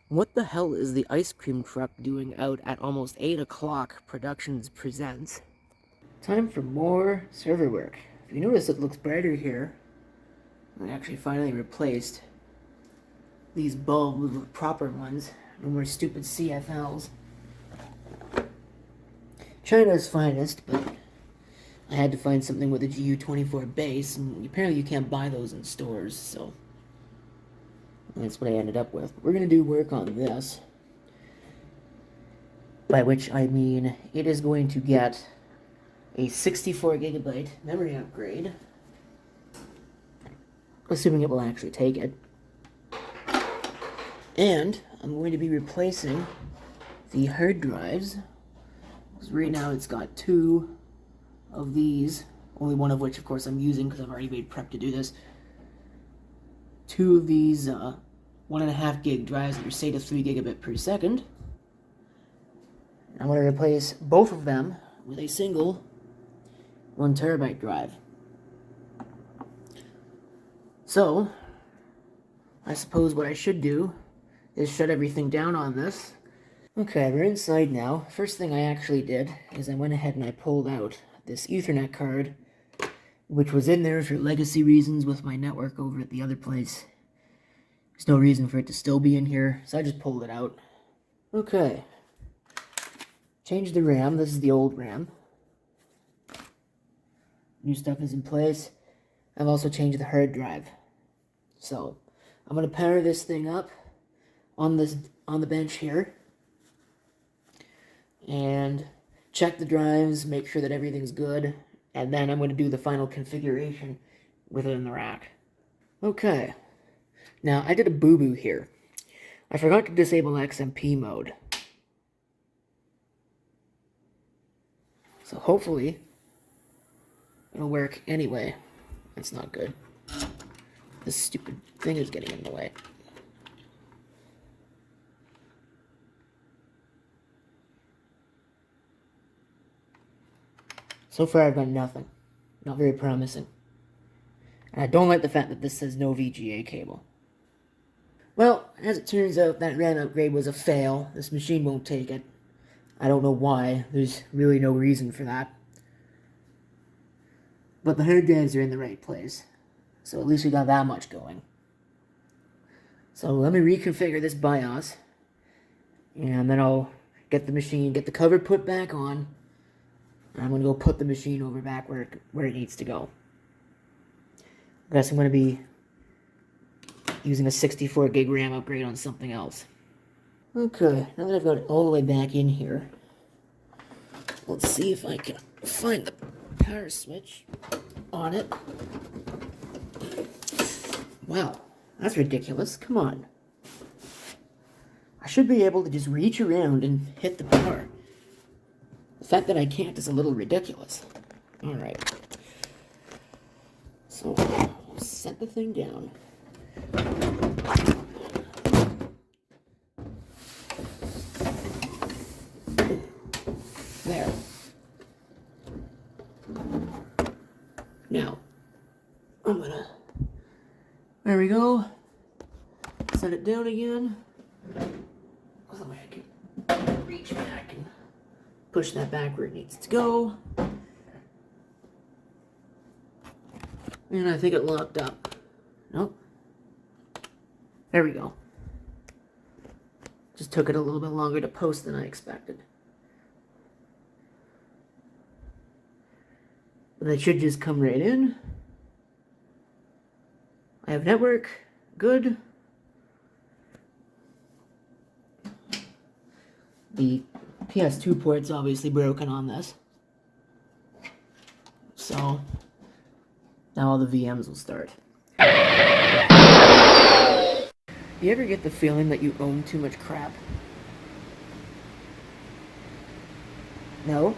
What the hell is the ice cream truck doing out at almost 8 o'clock? Productions presents. Time for more server work. If you notice, it looks brighter here. I actually finally replaced these bulbs with proper ones. No more stupid CFLs. China's finest, but I had to find something with a GU24 base, and apparently you can't buy those in stores, so that's what I ended up with. We're going to do work on this, by which I mean it is going to get a 64 gigabyte memory upgrade, assuming it will actually take it. And I'm going to be replacing the hard drives, because right now it's got 2 of these, only one of which of course I'm using because I've already made prep to do this. 2 of these 1.5 gig drives that are SATA 3 gigabit per second. I'm going to replace both of them with a single 1 terabyte drive. So, I suppose what I should do is shut everything down on this. Okay, we're inside now. First thing I actually did is I went ahead and I pulled out this Ethernet card, which was in there for legacy reasons with my network over at the other place. There's no reason for it to still be in here, so I just pulled it out. Okay. Change the RAM. This is the old RAM. New stuff is in place. I've also changed the hard drive. So, I'm going to power this thing up on the bench here. And check the drives, make sure that everything's good, and then I'm going to do the final configuration with it in the rack. Okay. Now, I did a boo-boo here. I forgot to disable XMP mode. So hopefully, it'll work anyway. That's not good. This stupid thing is getting in the way. So far, I've got nothing. Not very promising. And I don't like the fact that this says no VGA cable. Well, as it turns out, that RAM upgrade was a fail. This machine won't take it. I don't know why. There's really no reason for that. But the hard drives are in the right place. So at least we got that much going. So let me reconfigure this BIOS. And then I'll get the cover put back on. And I'm going to go put the machine over back where it needs to go. I guess I'm going to be using a 64 gig RAM upgrade on something else. Okay, now that I've got it all the way back in here, let's see if I can find the power switch on it. Wow, that's ridiculous. Come on. I should be able to just reach around and hit the power. The fact that I can't is a little ridiculous. Alright. So, set the thing down. There. Now, there we go. Set it down again. So I can reach back and push that back where it needs to go. And I think it locked up. Nope. There we go. Just took it a little bit longer to post than I expected. But that should just come right in. I have network. Good. The PS2 port's obviously broken on this. So, now all the VMs will start. You ever get the feeling that you own too much crap? No?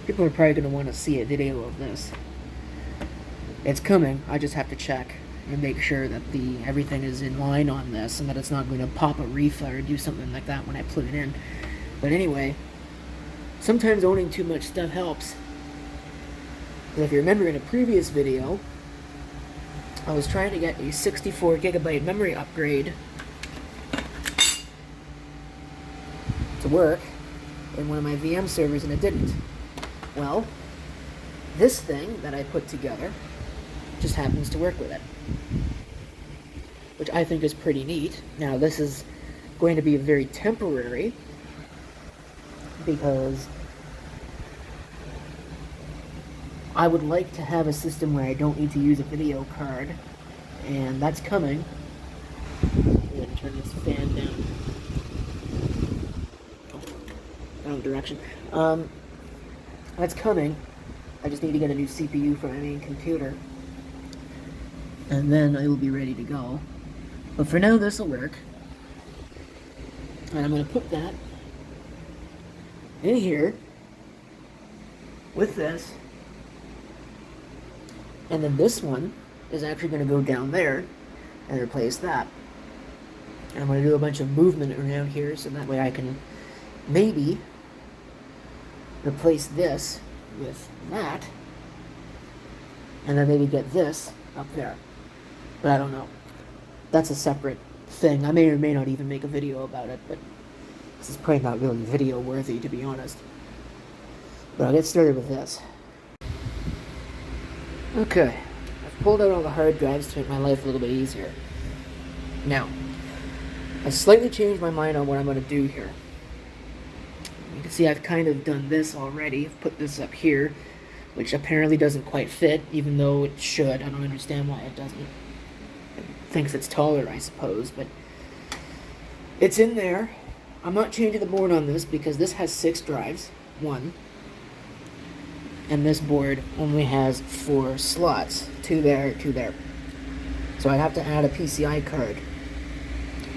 People are probably going to want to see a video of this. It's coming. I just have to check and make sure that everything is in line on this and that it's not going to pop a reflow or do something like that when I put it in. But anyway, sometimes owning too much stuff helps. If you remember in a previous video, I was trying to get a 64 gigabyte memory upgrade to work in one of my VM servers, and it didn't. Well, this thing that I put together just happens to work with it, which I think is pretty neat. Now, this is going to be very temporary because I would like to have a system where I don't need to use a video card, and that's coming. I'm going to turn this fan down. Wrong direction. That's coming. I just need to get a new CPU for my main computer, and then I will be ready to go. But for now, this will work. And I'm going to put that in here with this. And then this one is actually going to go down there and replace that. And I'm going to do a bunch of movement around here so that way I can maybe replace this with that. And then maybe get this up there. But I don't know. That's a separate thing. I may or may not even make a video about it, but this is probably not really video worthy, to be honest. But I'll get started with this. Okay, I've pulled out all the hard drives to make my life a little bit easier. Now, I've slightly changed my mind on what I'm going to do here. You can see I've kind of done this already. I've put this up here, which apparently doesn't quite fit, even though it should. I don't understand why it doesn't. It thinks it's taller, I suppose, but it's in there. I'm not changing the board on this because this has 6 drives. 1. And this board only has 4 slots. 2 there, 2 there. So I'd have to add a PCI card.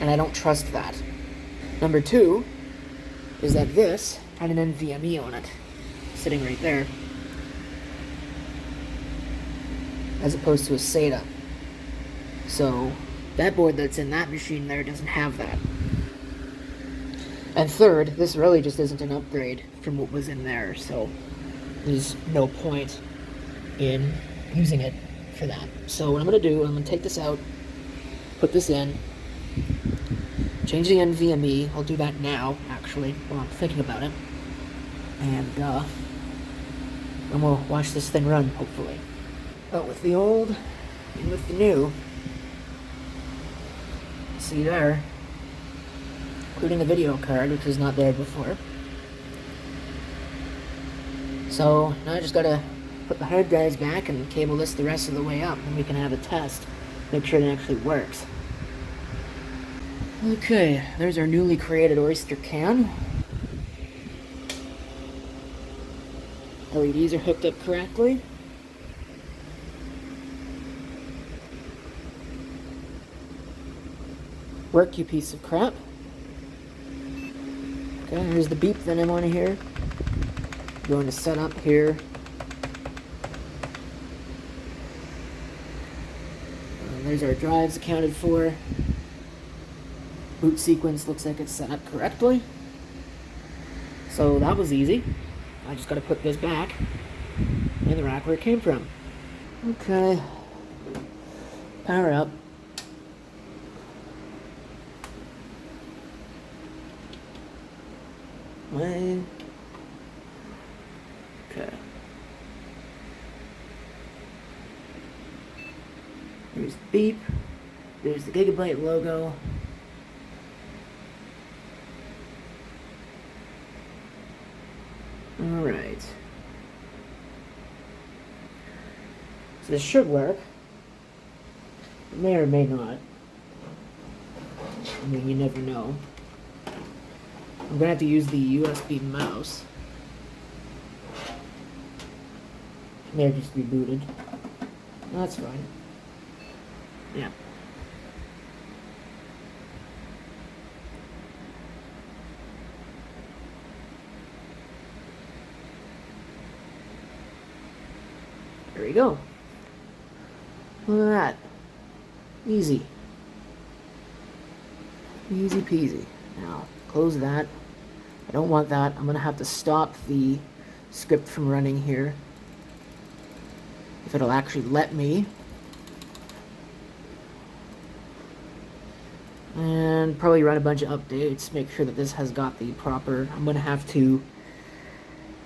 And I don't trust that. Number 2 is that this had an NVMe on it. Sitting right there. As opposed to a SATA. So that board that's in that machine there doesn't have that. And third, this really just isn't an upgrade from what was in there, so there's no point in using it for that. So what I'm going to do, I'm going to take this out, put this in, change the NVMe. I'll do that now, actually, while I'm thinking about it. And we'll watch this thing run, hopefully. But with the old and with the new, see there, including the video card, which was not there before. So now I just gotta put the hard drives back and cable this the rest of the way up, and we can have a test, make sure it actually works. Okay, there's our newly created Oyster can. LEDs are hooked up correctly. Work, you piece of crap. Okay, here's the beep that I want to hear. Going to set up here. There's our drives accounted for. Boot sequence looks like it's set up correctly. So that was easy. I just got to put this back in the rack where it came from. Okay. Power up. Okay. There's the beep. There's the Gigabyte logo. Alright. So this should work. It may or may not. I mean, you never know. I'm gonna have to use the USB mouse. It may have just rebooted. No, that's fine. Yeah. There we go. Look at that. Easy. Easy peasy. Now, close that. I don't want that. I'm gonna have to stop the script from running here, if it'll actually let me. And probably run a bunch of updates, make sure that this has got the proper... I'm gonna have to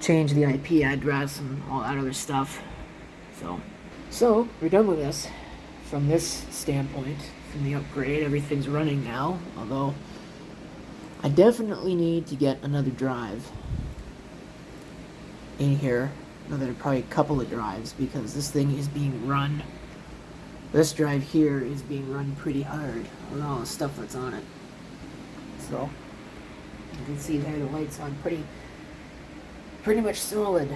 change the IP address and all that other stuff. So we're done with this. From this standpoint, from the upgrade, everything's running now, although I definitely need to get another drive in here, probably a couple of drives, because this thing is being run. This drive here is being run pretty hard with all the stuff that's on it. So you can see there the light's on pretty much solid.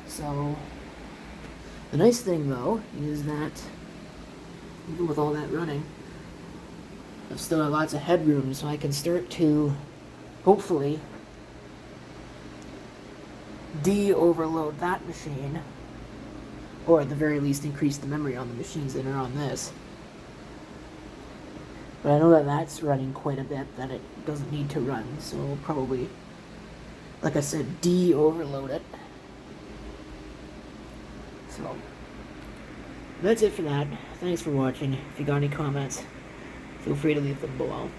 So the nice thing though is that even with all that running, I've still got lots of headroom, so I can start to hopefully de-overload that machine, or at the very least increase the memory on the machines that are on this. But I know that that's running quite a bit, that it doesn't need to run, so we'll probably, like I said, de-overload it. So that's it for that. Thanks for watching. If you got any comments, feel free to leave them below.